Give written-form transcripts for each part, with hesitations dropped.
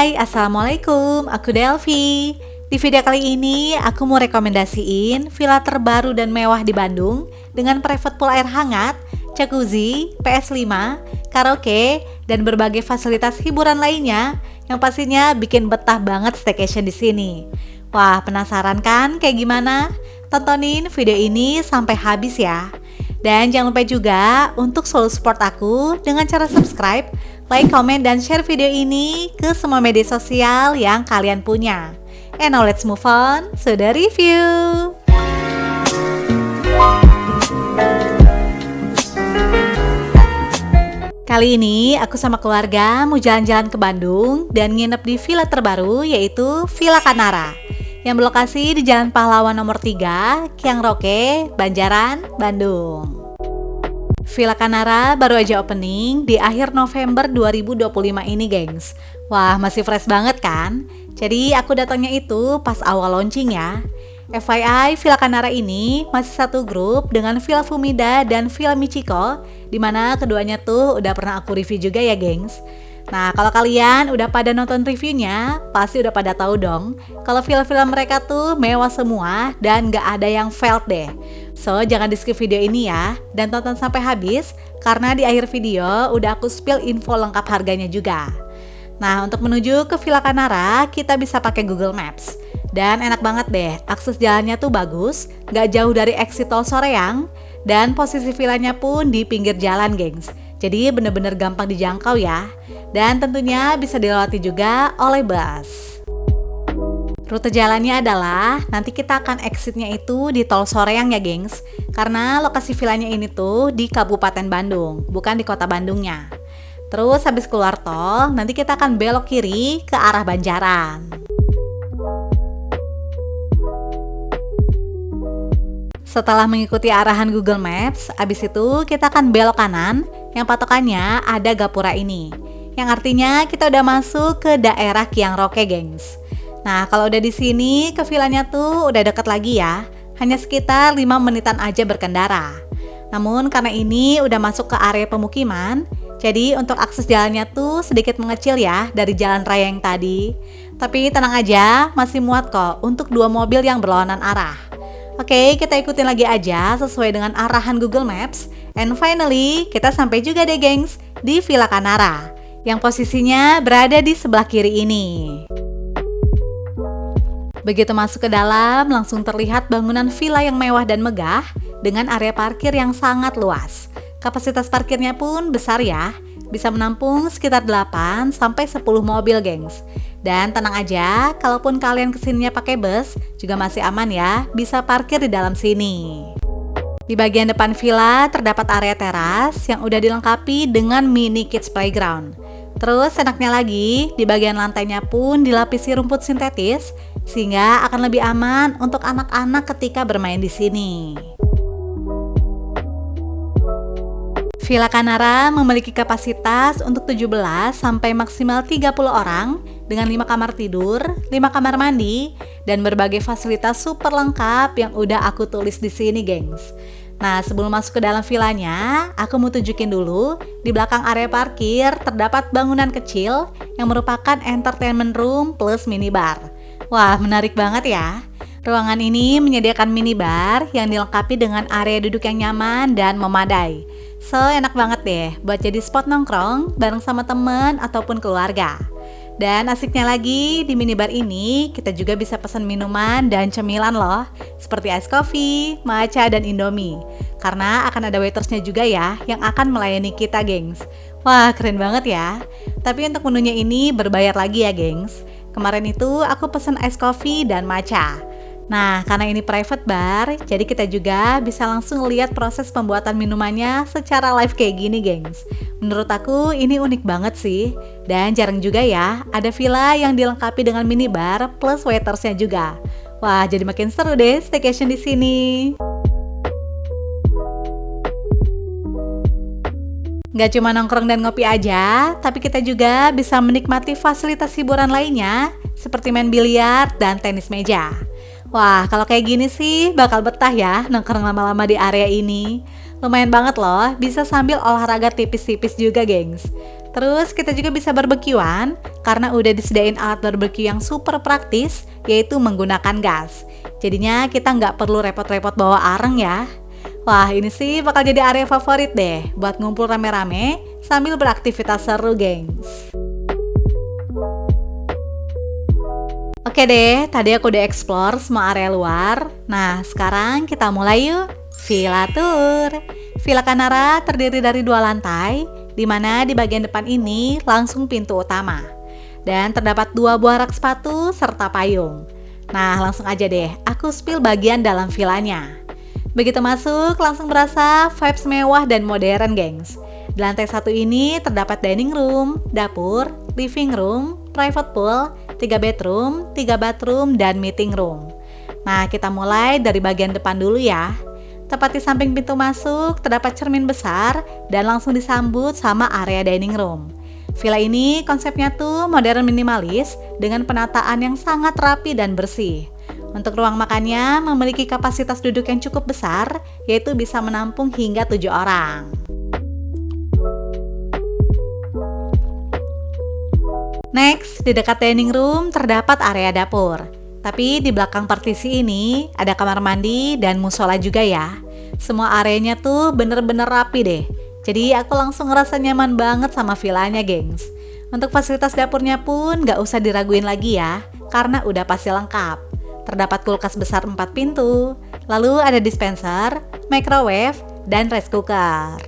Hai, Assalamualaikum, aku Delvi. Di video kali ini, aku mau rekomendasiin villa terbaru dan mewah di Bandung dengan private pool air hangat, jacuzzi, PS5, karaoke, dan berbagai fasilitas hiburan lainnya yang pastinya bikin betah banget staycation di sini. Wah, penasaran kan kayak gimana? Tontonin video ini sampai habis ya. Dan jangan lupa juga untuk selalu support aku dengan cara subscribe, like, komen, dan share video ini ke semua media sosial yang kalian punya. And now let's move on to the review. Kali ini aku sama keluarga mau jalan-jalan ke Bandung dan nginep di villa terbaru yaitu Villa Canara yang berlokasi di Jalan Pahlawan nomor 3, Kiang Roke, Banjaran, Bandung. Villa Canara baru aja opening di akhir November 2025 ini, gengs. Wah, masih fresh banget kan? Jadi aku datangnya itu pas awal launching ya. FYI, Villa Canara ini masih satu grup dengan Villa Fumida dan Villa Michiko, dimana keduanya tuh udah pernah aku review juga ya, gengs. Nah, kalau kalian udah pada nonton reviewnya, pasti udah pada tahu dong kalau villa-villa mereka tuh mewah semua dan gak ada yang failed deh. So, jangan di skip video ini ya, dan tonton sampai habis karena di akhir video udah aku spill info lengkap harganya juga. Nah, untuk menuju ke Villa Canara, kita bisa pakai Google Maps. Dan enak banget deh, akses jalannya tuh bagus, gak jauh dari exit tol Soreang, dan posisi villanya pun di pinggir jalan, gengs. Jadi bener-bener gampang dijangkau ya. Dan tentunya bisa dilewati juga oleh bus. Rute jalannya adalah nanti kita akan exitnya itu di tol Soreang ya, gengs. Karena lokasi villanya ini tuh di Kabupaten Bandung, bukan di kota Bandungnya. Terus habis keluar tol, nanti kita akan belok kiri ke arah Banjaran. Setelah mengikuti arahan Google Maps, abis itu kita akan belok kanan yang patokannya ada gapura ini. Yang artinya kita udah masuk ke daerah Kiang Roke, gengs. Nah, kalau udah di sini ke villanya tuh udah deket lagi ya. Hanya sekitar 5 menitan aja berkendara. Namun karena ini udah masuk ke area pemukiman, jadi untuk akses jalannya tuh sedikit mengecil ya dari jalan raya yang tadi. Tapi tenang aja, masih muat kok untuk 2 mobil yang berlawanan arah. Oke, kita ikutin lagi aja sesuai dengan arahan Google Maps. And finally, kita sampai juga deh, gengs, di Villa Canara yang posisinya berada di sebelah kiri ini. Begitu masuk ke dalam, langsung terlihat bangunan villa yang mewah dan megah dengan area parkir yang sangat luas. Kapasitas parkirnya pun besar ya, bisa menampung sekitar 8 sampai 10 mobil, gengs. Dan tenang aja, kalaupun kalian kesininya pakai bus, juga masih aman ya, bisa parkir di dalam sini. Di bagian depan villa terdapat area teras yang udah dilengkapi dengan mini kids playground. Terus enaknya lagi, di bagian lantainya pun dilapisi rumput sintetis, sehingga akan lebih aman untuk anak-anak ketika bermain di sini. Villa Canara memiliki kapasitas untuk 17 sampai maksimal 30 orang dengan 5 kamar tidur, 5 kamar mandi, dan berbagai fasilitas super lengkap yang udah aku tulis di sini, gengs. Nah, sebelum masuk ke dalam villanya, aku mau tunjukin dulu di belakang area parkir terdapat bangunan kecil yang merupakan entertainment room plus minibar. Wah, menarik banget ya. Ruangan ini menyediakan minibar yang dilengkapi dengan area duduk yang nyaman dan memadai. So, enak banget deh buat jadi spot nongkrong bareng sama temen ataupun keluarga. Dan asiknya lagi, di minibar ini kita juga bisa pesan minuman dan cemilan loh, seperti ice coffee, matcha, dan indomie. Karena akan ada waitersnya juga ya, yang akan melayani kita, gengs. Wah, keren banget ya. Tapi untuk menunya ini berbayar lagi ya, gengs. Kemarin itu aku pesan ice coffee dan matcha. Nah, karena ini private bar, jadi kita juga bisa langsung lihat proses pembuatan minumannya secara live kayak gini, gengs. Menurut aku ini unik banget sih. Dan jarang juga ya, ada villa yang dilengkapi dengan minibar plus waitersnya juga. Wah, jadi makin seru deh staycation di sini. Gak cuma nongkrong dan ngopi aja, tapi kita juga bisa menikmati fasilitas hiburan lainnya seperti main biliar dan tenis meja. Wah, kalau kayak gini sih bakal betah ya nongkrong lama-lama di area ini. Lumayan banget loh, bisa sambil olahraga tipis-tipis juga, gengs. Terus kita juga bisa barbekyuan karena udah disediain alat barbeque yang super praktis, yaitu menggunakan gas. Jadinya kita nggak perlu repot-repot bawa areng ya. Wah, ini sih bakal jadi area favorit deh buat ngumpul rame-rame sambil beraktivitas seru, gengs. Oke deh, tadi aku udah explore semua area luar. Nah, sekarang kita mulai yuk. Villa Tour. Villa Canara terdiri dari 2 lantai, di mana di bagian depan ini langsung pintu utama. Dan terdapat 2 buah rak sepatu serta payung. Nah, langsung aja deh, aku spill bagian dalam villanya. Begitu masuk, langsung berasa vibes mewah dan modern, gengs. Di lantai 1 ini terdapat dining room, dapur, living room, private pool, 3 bedroom, 3 bathroom, dan meeting room. Nah, kita mulai dari bagian depan dulu ya. Tepat di samping pintu masuk, terdapat cermin besar dan langsung disambut sama area dining room. Villa ini konsepnya tuh modern minimalis dengan penataan yang sangat rapi dan bersih. Untuk ruang makannya memiliki kapasitas duduk yang cukup besar, yaitu bisa menampung hingga 7 orang. Next, di dekat dining room terdapat area dapur. Tapi di belakang partisi ini ada kamar mandi dan musola juga ya. Semua areanya tuh bener-bener rapi deh. Jadi aku langsung ngerasa nyaman banget sama villanya, gengs. Untuk fasilitas dapurnya pun gak usah diraguin lagi ya, karena udah pasti lengkap. Terdapat kulkas besar 4 pintu, lalu ada dispenser, microwave, dan rice cooker.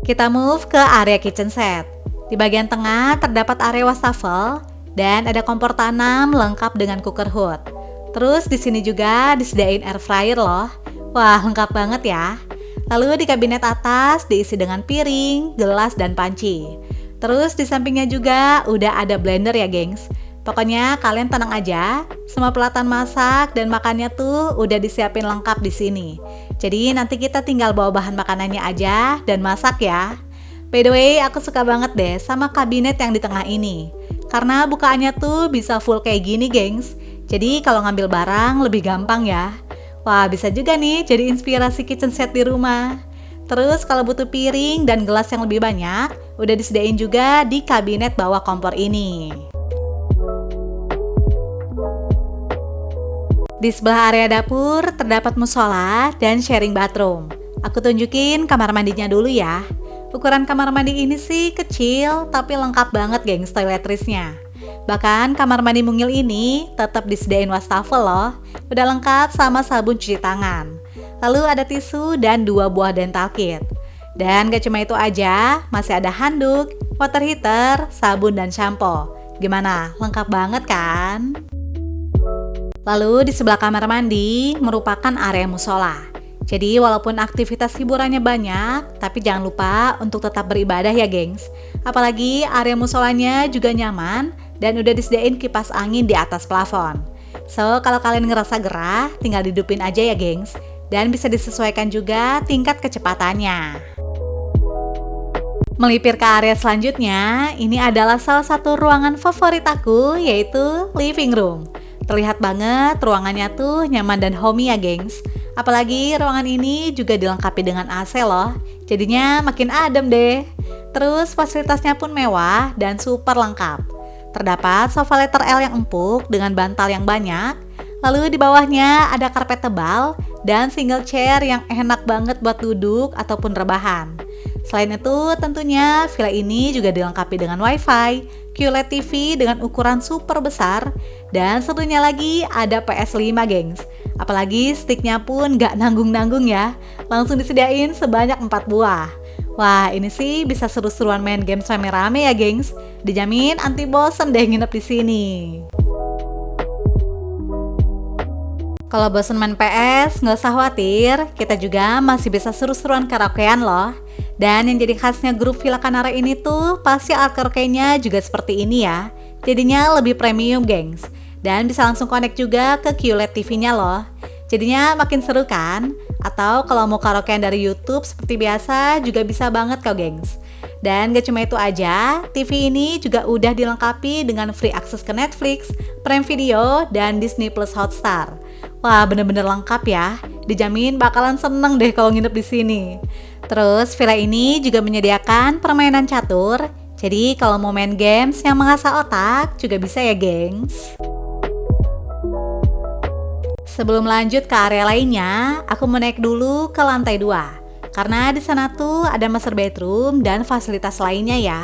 Kita move ke area kitchen set. Di bagian tengah terdapat area wastafel dan ada kompor tanam lengkap dengan cooker hood. Terus di sini juga disediain air fryer loh. Wah, lengkap banget ya. Lalu di kabinet atas diisi dengan piring, gelas, dan panci. Terus di sampingnya juga udah ada blender ya, gengs. Pokoknya kalian tenang aja, semua peralatan masak dan makannya tuh udah disiapin lengkap di sini. Jadi nanti kita tinggal bawa bahan makanannya aja dan masak ya. By the way, aku suka banget deh sama kabinet yang di tengah ini. Karena bukaannya tuh bisa full kayak gini, gengs. Jadi kalau ngambil barang lebih gampang ya. Wah, bisa juga nih jadi inspirasi kitchen set di rumah. Terus kalau butuh piring dan gelas yang lebih banyak, udah disediain juga di kabinet bawah kompor ini. Di sebelah area dapur terdapat musola dan sharing bathroom. Aku tunjukin kamar mandinya dulu ya. Ukuran kamar mandi ini sih kecil, tapi lengkap banget, gengs, toiletrisnya. Bahkan kamar mandi mungil ini tetap disediain wastafel loh. Udah lengkap sama sabun cuci tangan. Lalu ada tisu dan 2 buah dental kit. Dan gak cuma itu aja, masih ada handuk, water heater, sabun, dan shampoo. Gimana? Lengkap banget kan? Lalu di sebelah kamar mandi merupakan area musola. Jadi walaupun aktivitas hiburannya banyak, tapi jangan lupa untuk tetap beribadah ya, gengs. Apalagi area musolanya juga nyaman dan udah disediain kipas angin di atas plafon. So, kalau kalian ngerasa gerah, tinggal dihidupin aja ya, gengs. Dan bisa disesuaikan juga tingkat kecepatannya. Melipir ke area selanjutnya, ini adalah salah satu ruangan favorit aku, yaitu living room. Terlihat banget ruangannya tuh nyaman dan homey ya, gengs. Apalagi ruangan ini juga dilengkapi dengan AC loh. Jadinya makin adem deh. Terus fasilitasnya pun mewah dan super lengkap. Terdapat sofa letter L yang empuk dengan bantal yang banyak. Lalu di bawahnya ada karpet tebal dan single chair yang enak banget buat duduk ataupun rebahan. Selain itu, tentunya villa ini juga dilengkapi dengan wifi, QLED TV dengan ukuran super besar, dan satunya lagi ada PS5, gengs. Apalagi sticknya pun gak nanggung-nanggung ya, langsung disediain sebanyak 4 buah. Wah, ini sih bisa seru-seruan main games rame-rame ya, gengs. Dijamin anti bosen deh nginep di sini. Kalau bosen main PS, nggak usah khawatir, kita juga masih bisa seru-seruan karaokean loh. Dan yang jadi khasnya grup Villa Canara ini tuh, pasti alat karaoke-nya juga seperti ini ya. Jadinya lebih premium, gengs. Dan bisa langsung connect juga ke QLED TV-nya loh. Jadinya makin seru kan? Atau kalau mau karaokean dari YouTube seperti biasa juga bisa banget kok, gengs. Dan gak cuma itu aja, TV ini juga udah dilengkapi dengan free access ke Netflix, Prime Video, dan Disney Plus Hotstar. Wah, bener-bener lengkap ya. Dijamin bakalan seneng deh kalau nginep di sini. Terus villa ini juga menyediakan permainan catur. Jadi kalau mau main games yang mengasah otak juga bisa ya, gengs. Sebelum lanjut ke area lainnya, aku mau naik dulu ke lantai 2. Karena di sana tuh ada master bedroom dan fasilitas lainnya ya.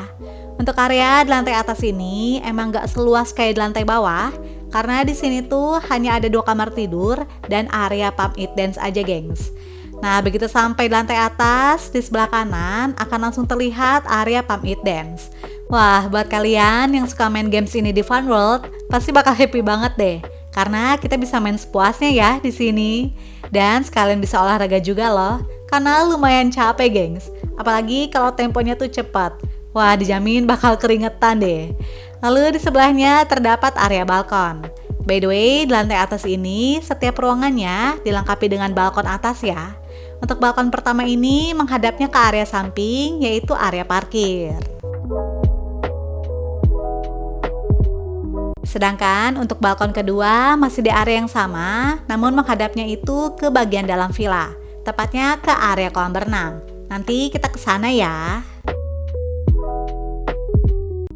Untuk area di lantai atas ini emang gak seluas kayak di lantai bawah. Karena di sini tuh hanya ada 2 kamar tidur dan area pump it dance aja, gengs. Nah, begitu sampai di lantai atas, di sebelah kanan akan langsung terlihat area pump it dance. Wah, buat kalian yang suka main games ini di Fun World, pasti bakal happy banget deh. Karena kita bisa main sepuasnya ya di sini. Dan sekalian bisa olahraga juga loh, karena lumayan capek, gengs. Apalagi kalau temponya tuh cepat. Wah, dijamin bakal keringetan deh. Lalu di sebelahnya terdapat area balkon. By the way, di lantai atas ini setiap ruangannya dilengkapi dengan balkon atas ya. Untuk balkon pertama ini menghadapnya ke area samping, yaitu area parkir. Sedangkan untuk balkon kedua masih di area yang sama, namun menghadapnya itu ke bagian dalam villa, tepatnya ke area kolam berenang. Nanti kita ke sana ya.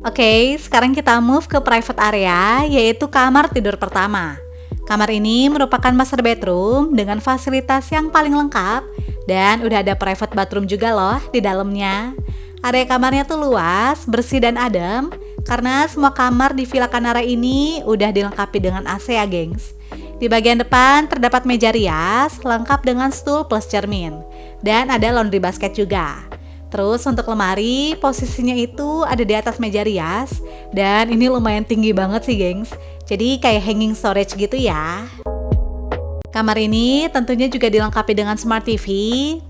Oke, sekarang kita move ke private area, yaitu kamar tidur pertama. Kamar ini merupakan master bedroom dengan fasilitas yang paling lengkap dan udah ada private bathroom juga loh di dalamnya. Area kamarnya tuh luas, bersih dan adem karena semua kamar di Villa Canara ini udah dilengkapi dengan AC ya, gengs. Di bagian depan terdapat meja rias lengkap dengan stool plus cermin dan ada laundry basket juga. Terus untuk lemari, posisinya itu ada di atas meja rias dan ini lumayan tinggi banget sih, gengs. Jadi kayak hanging storage gitu ya. Kamar ini tentunya juga dilengkapi dengan smart TV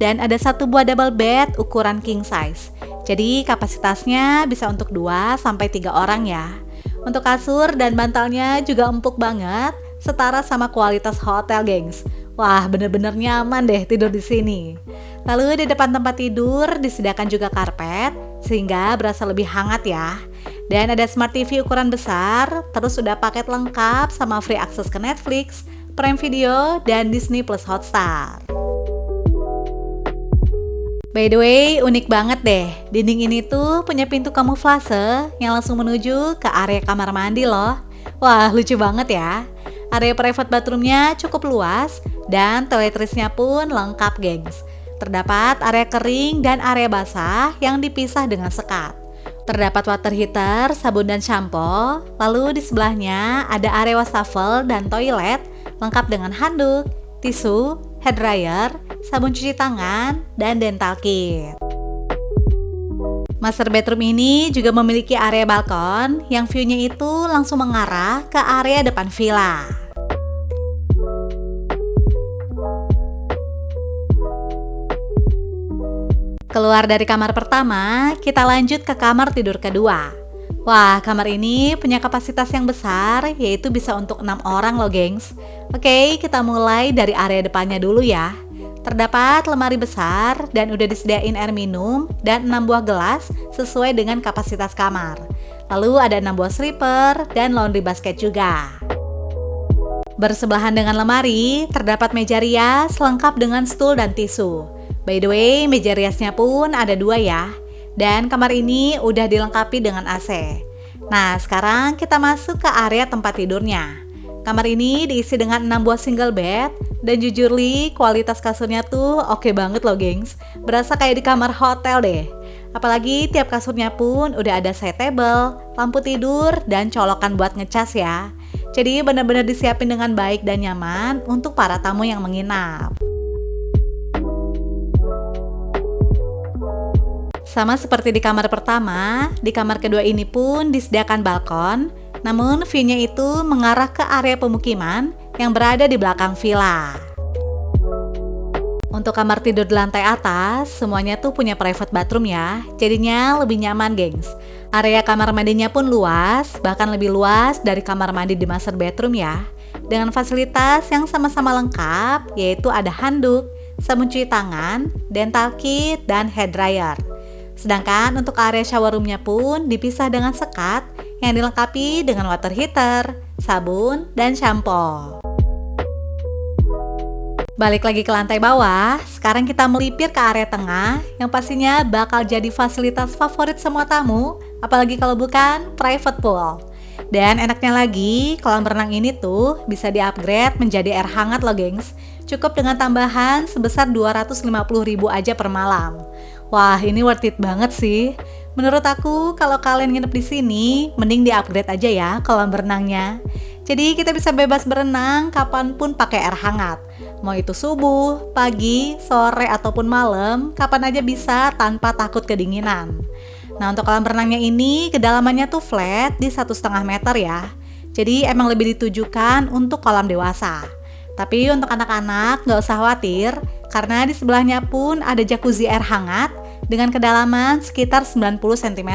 dan ada 1 buah double bed ukuran king size. Jadi kapasitasnya bisa untuk 2-3 orang ya. Untuk kasur dan bantalnya juga empuk banget, setara sama kualitas hotel, gengs. Wah, bener-bener nyaman deh tidur di sini. Lalu di depan tempat tidur disediakan juga karpet, sehingga berasa lebih hangat ya. Dan ada smart TV ukuran besar, terus udah paket lengkap sama free akses ke Netflix, Prime Video, dan Disney Plus Hotstar. By the way, unik banget deh. Dinding ini tuh punya pintu kamuflase yang langsung menuju ke area kamar mandi loh. Wah, lucu banget ya. Area private bathroomnya cukup luas dan toiletrisnya pun lengkap, gengs. Terdapat area kering dan area basah yang dipisah dengan sekat. Terdapat water heater, sabun dan shampoo. Lalu di sebelahnya ada area wastafel dan toilet lengkap dengan handuk, tisu, hair dryer, sabun cuci tangan, dan dental kit. Master bedroom ini juga memiliki area balkon yang view-nya itu langsung mengarah ke area depan villa. Keluar dari kamar pertama, kita lanjut ke kamar tidur kedua. Wah, kamar ini punya kapasitas yang besar, yaitu bisa untuk 6 orang loh, gengs. Oke, kita mulai dari area depannya dulu ya. Terdapat lemari besar dan udah disediain air minum dan 6 buah gelas sesuai dengan kapasitas kamar. Lalu ada 6 buah slipper dan laundry basket juga. Bersebelahan dengan lemari, terdapat meja rias lengkap dengan stool dan tisu. By the way, meja riasnya pun ada 2 ya. Dan kamar ini udah dilengkapi dengan AC. Nah, sekarang kita masuk ke area tempat tidurnya. Kamar ini diisi dengan 6 buah single bed. Dan jujur li, kualitas kasurnya tuh oke banget loh, gengs. Berasa kayak di kamar hotel deh. Apalagi tiap kasurnya pun udah ada side table, lampu tidur, dan colokan buat ngecas ya. Jadi benar-benar disiapin dengan baik dan nyaman untuk para tamu yang menginap. Sama seperti di kamar pertama, di kamar kedua ini pun disediakan balkon, namun view-nya itu mengarah ke area pemukiman yang berada di belakang villa. Untuk kamar tidur di lantai atas, semuanya tuh punya private bathroom ya, jadinya lebih nyaman, gengs. Area kamar mandinya pun luas, bahkan lebih luas dari kamar mandi di master bedroom ya, dengan fasilitas yang sama-sama lengkap, yaitu ada handuk, sabun cuci tangan, dental kit, dan hair dryer. Sedangkan untuk area shower room-nya pun dipisah dengan sekat yang dilengkapi dengan water heater, sabun, dan shampoo. Balik lagi ke lantai bawah, sekarang kita melipir ke area tengah yang pastinya bakal jadi fasilitas favorit semua tamu, apalagi kalau bukan private pool. Dan enaknya lagi, kolam renang ini tuh bisa di-upgrade menjadi air hangat loh gengs. Cukup dengan tambahan sebesar 250.000 aja per malam. Wah, ini worth it banget sih. Menurut aku, kalau kalian nginep di sini, mending di-upgrade aja ya kolam berenangnya. Jadi kita bisa bebas berenang kapanpun pakai air hangat. Mau itu subuh, pagi, sore, ataupun malam, kapan aja bisa tanpa takut kedinginan. Nah, untuk kolam renangnya ini, kedalamannya tuh flat di 1,5 meter ya. Jadi emang lebih ditujukan untuk kolam dewasa. Tapi untuk anak-anak nggak usah khawatir, karena di sebelahnya pun ada jacuzzi air hangat dengan kedalaman sekitar 90 cm.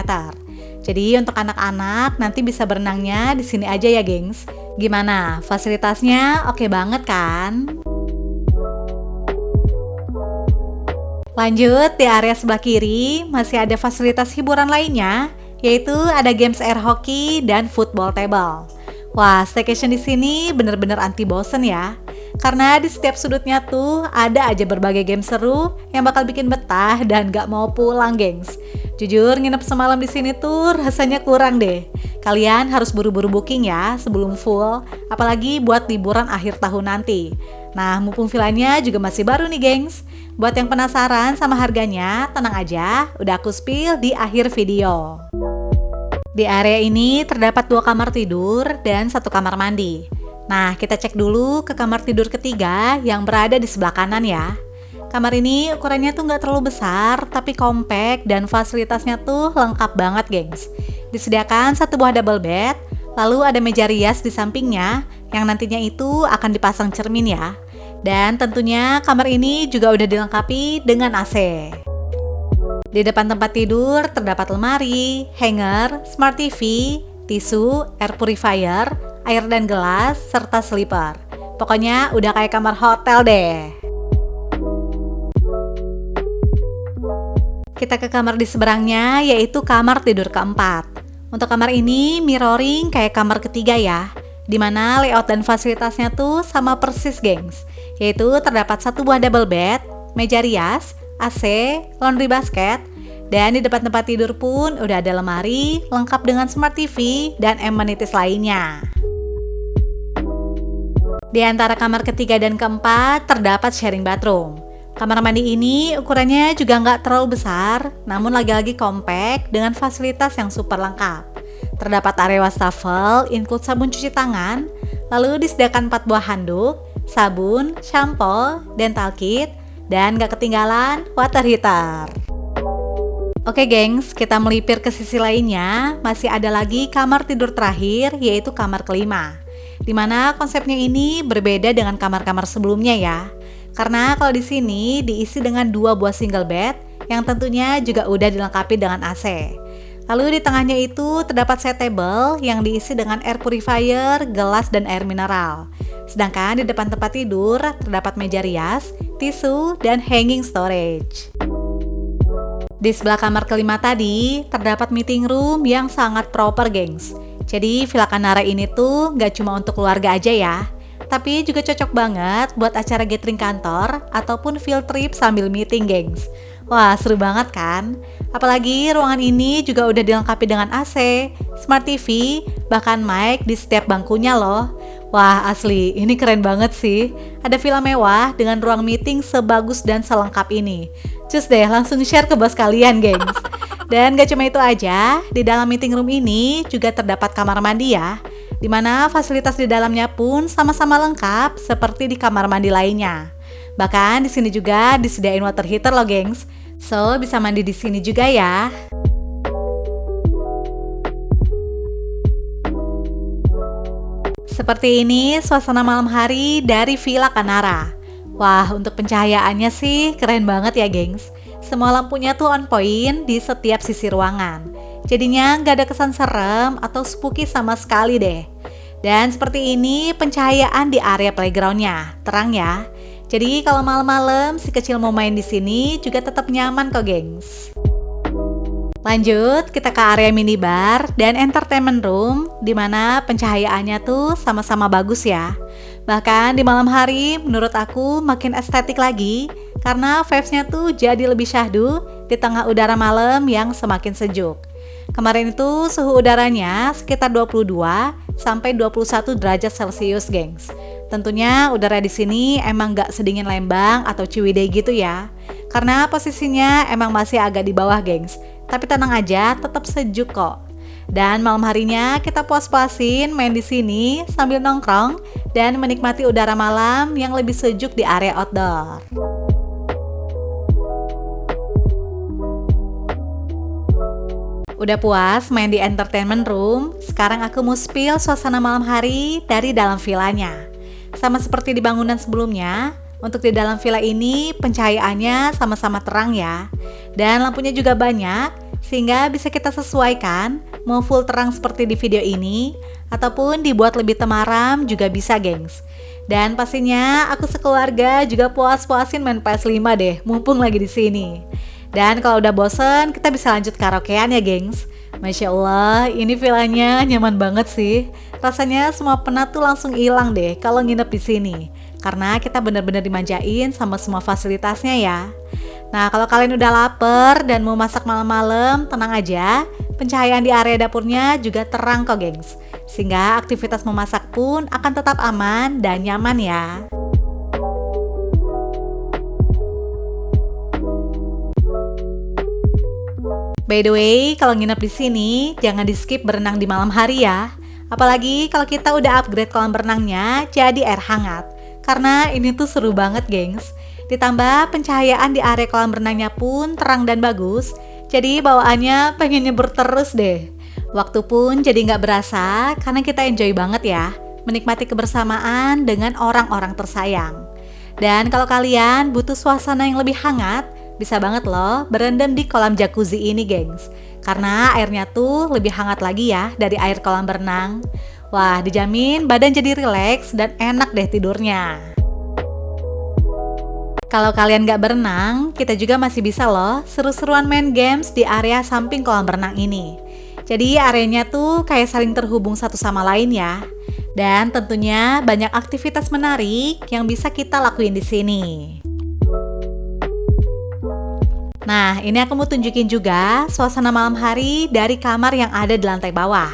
Jadi untuk anak-anak nanti bisa berenangnya di sini aja ya gengs. Gimana? Fasilitasnya oke banget kan? Lanjut, di area sebelah kiri masih ada fasilitas hiburan lainnya, yaitu ada games air hockey dan football table. Wah, staycation di sini bener-bener anti bosen ya. Karena di setiap sudutnya tuh ada aja berbagai game seru yang bakal bikin betah dan gak mau pulang, gengs. Jujur, nginep semalam di sini tuh rasanya kurang deh. Kalian harus buru-buru booking ya sebelum full, apalagi buat liburan akhir tahun nanti. Nah, mumpung villanya juga masih baru nih, gengs. Buat yang penasaran sama harganya, tenang aja, udah aku spill di akhir video. Di area ini terdapat 2 kamar tidur dan 1 kamar mandi. Nah, kita cek dulu ke kamar tidur ketiga yang berada di sebelah kanan ya. Kamar ini ukurannya tuh nggak terlalu besar, tapi compact dan fasilitasnya tuh lengkap banget, gengs. Disediakan 1 buah double bed, lalu ada meja rias di sampingnya yang nantinya itu akan dipasang cermin ya. Dan tentunya kamar ini juga udah dilengkapi dengan AC. Di depan tempat tidur terdapat lemari, hanger, smart TV, tisu, air purifier, air dan gelas, serta sleeper. Pokoknya udah kayak kamar hotel deh. Kita ke kamar di seberangnya, yaitu kamar tidur keempat. Untuk kamar ini mirroring kayak kamar ketiga ya, dimana layout dan fasilitasnya tuh sama persis, gengs. Yaitu terdapat 1 buah double bed, meja rias, AC, laundry basket, dan di depan tempat tidur pun udah ada lemari lengkap dengan smart TV dan amenities lainnya. Di antara kamar ketiga dan keempat terdapat sharing bathroom. Kamar mandi ini ukurannya juga nggak terlalu besar, namun lagi-lagi compact dengan fasilitas yang super lengkap. Terdapat area wastafel, include sabun cuci tangan, lalu disediakan 4 buah handuk, sabun, shampoo, dental kit, dan gak ketinggalan water heater. Oke gengs, kita melipir ke sisi lainnya, masih ada lagi kamar tidur terakhir, yaitu kamar kelima. Dimana konsepnya ini berbeda dengan kamar-kamar sebelumnya ya. Karena kalau di sini diisi dengan 2 buah single bed, yang tentunya juga udah dilengkapi dengan AC. Lalu di tengahnya itu terdapat set table yang diisi dengan air purifier, gelas, dan air mineral. Sedangkan di depan tempat tidur terdapat meja rias, tisu, dan hanging storage. Di sebelah kamar kelima tadi terdapat meeting room yang sangat proper, gengs. Jadi Villa Canara ini tuh gak cuma untuk keluarga aja ya, tapi juga cocok banget buat acara gathering kantor ataupun field trip sambil meeting, gengs. Wah, seru banget kan? Apalagi ruangan ini juga udah dilengkapi dengan AC, smart TV, bahkan mic di setiap bangkunya loh. Wah, asli, ini keren banget sih. Ada villa mewah dengan ruang meeting sebagus dan selengkap ini. Cus deh, langsung share ke bos kalian, gengs. Dan gak cuma itu aja, di dalam meeting room ini juga terdapat kamar mandi ya, dimana fasilitas di dalamnya pun sama-sama lengkap seperti di kamar mandi lainnya. Bahkan di sini juga disediain water heater loh, gengs. So, bisa mandi di sini juga ya. Seperti ini suasana malam hari dari Villa Canara. Wah, untuk pencahayaannya sih keren banget ya, gengs. Semua lampunya tuh on point di setiap sisi ruangan. Jadinya nggak ada kesan serem atau spooky sama sekali deh. Dan seperti ini pencahayaan di area playgroundnya, terang ya. Jadi kalau malam-malam si kecil mau main di sini juga tetap nyaman kok, gengs. Lanjut, kita ke area minibar dan entertainment room, di mana pencahayaannya tuh sama-sama bagus ya. Bahkan di malam hari menurut aku makin estetik lagi karena vibes-nya tuh jadi lebih syahdu di tengah udara malam yang semakin sejuk. Kemarin itu suhu udaranya sekitar 22 sampai 21 derajat Celcius, gengs. Tentunya udara di sini emang gak sedingin Lembang atau Ciwidey gitu ya. Karena posisinya emang masih agak di bawah, gengs. Tapi tenang aja, tetap sejuk kok. Dan malam harinya kita puas-puasin main di sini sambil nongkrong dan menikmati udara malam yang lebih sejuk di area outdoor. Udah puas main di entertainment room, sekarang aku mau spill suasana malam hari dari dalam villanya. Sama seperti di bangunan sebelumnya, untuk di dalam villa ini pencahayaannya sama-sama terang ya. Dan lampunya juga banyak, sehingga bisa kita sesuaikan mau full terang seperti di video ini ataupun dibuat lebih temaram juga bisa, gengs. Dan pastinya aku sekeluarga juga puas-puasin main PS5 deh, mumpung lagi di sini. Dan kalau udah bosen, kita bisa lanjut karaokean ya, gengs. Masya Allah, ini villanya nyaman banget sih. Rasanya semua penat tuh langsung hilang deh kalau nginep di sini. Karena kita bener-bener dimanjain sama semua fasilitasnya ya. Nah, kalau kalian udah lapar dan mau masak malam-malam, tenang aja. Pencahayaan di area dapurnya juga terang kok, gengs. Sehingga aktivitas memasak pun akan tetap aman dan nyaman ya. By the way, kalau nginep di sini, jangan di-skip berenang di malam hari ya. Apalagi kalau kita udah upgrade kolam berenangnya jadi air hangat. Karena ini tuh seru banget, gengs. Ditambah pencahayaan di area kolam renangnya pun terang dan bagus, jadi bawaannya pengen nyebur terus deh. Waktu pun jadi nggak berasa karena kita enjoy banget ya, menikmati kebersamaan dengan orang-orang tersayang. Dan kalau kalian butuh suasana yang lebih hangat, bisa banget loh berendam di kolam jacuzzi ini, gengs. Karena airnya tuh lebih hangat lagi ya dari air kolam berenang. Wah, dijamin badan jadi rileks dan enak deh tidurnya. Kalau kalian gak berenang, kita juga masih bisa loh seru-seruan main games di area samping kolam berenang ini. Jadi areanya tuh kayak saling terhubung satu sama lain ya. Dan tentunya banyak aktivitas menarik yang bisa kita lakuin di sini. Nah, ini aku mau tunjukin juga suasana malam hari dari kamar yang ada di lantai bawah.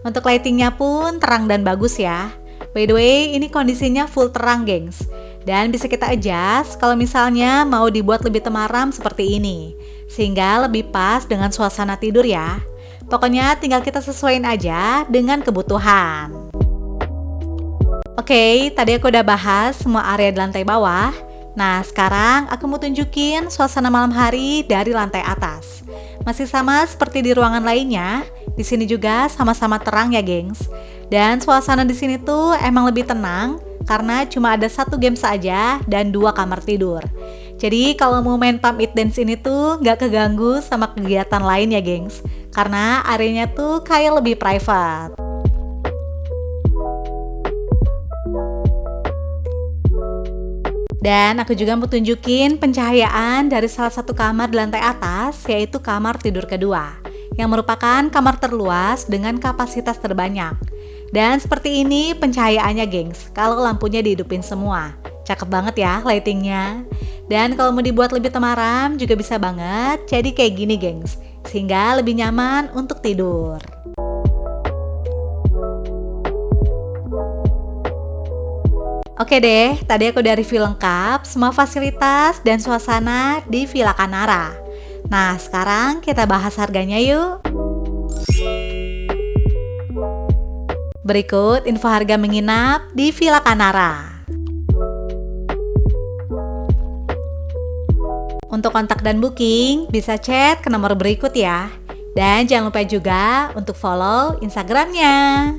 Untuk lightingnya pun terang dan bagus ya. By the way, ini kondisinya full terang, gengs. Dan bisa kita adjust kalau misalnya mau dibuat lebih temaram seperti ini. Sehingga lebih pas dengan suasana tidur ya. Pokoknya tinggal kita sesuaiin aja dengan kebutuhan. Oke, tadi aku udah bahas semua area di lantai bawah. Nah, sekarang aku mau tunjukin suasana malam hari dari lantai atas. Masih sama seperti di ruangan lainnya, di sini juga sama-sama terang ya, gengs. Dan suasana di sini tuh emang lebih tenang karena cuma ada satu game saja dan 2 kamar tidur. Jadi kalau mau main pump it dance ini tuh nggak keganggu sama kegiatan lain ya, gengs. Karena areanya tuh kayak lebih private. Dan aku juga mau tunjukin pencahayaan dari salah satu kamar di lantai atas, yaitu kamar tidur kedua, yang merupakan kamar terluas dengan kapasitas terbanyak. Dan seperti ini pencahayaannya, gengs, kalau lampunya dihidupin semua. Cakep banget ya lightingnya. Dan kalau mau dibuat lebih temaram juga bisa banget, jadi kayak gini, gengs, sehingga lebih nyaman untuk tidur. Oke deh, tadi aku udah review lengkap semua fasilitas dan suasana di Villa Canara. Nah, sekarang kita bahas harganya yuk. Berikut info harga menginap di Villa Canara. Untuk kontak dan booking, bisa chat ke nomor berikut ya. Dan jangan lupa juga untuk follow Instagramnya.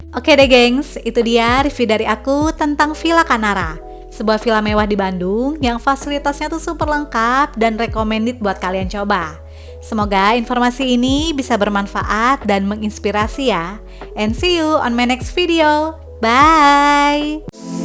Oke deh, gengs, itu dia review dari aku tentang Villa Canara. Sebuah villa mewah di Bandung yang fasilitasnya tuh super lengkap dan recommended buat kalian coba. Semoga informasi ini bisa bermanfaat dan menginspirasi ya. And see you on my next video. Bye!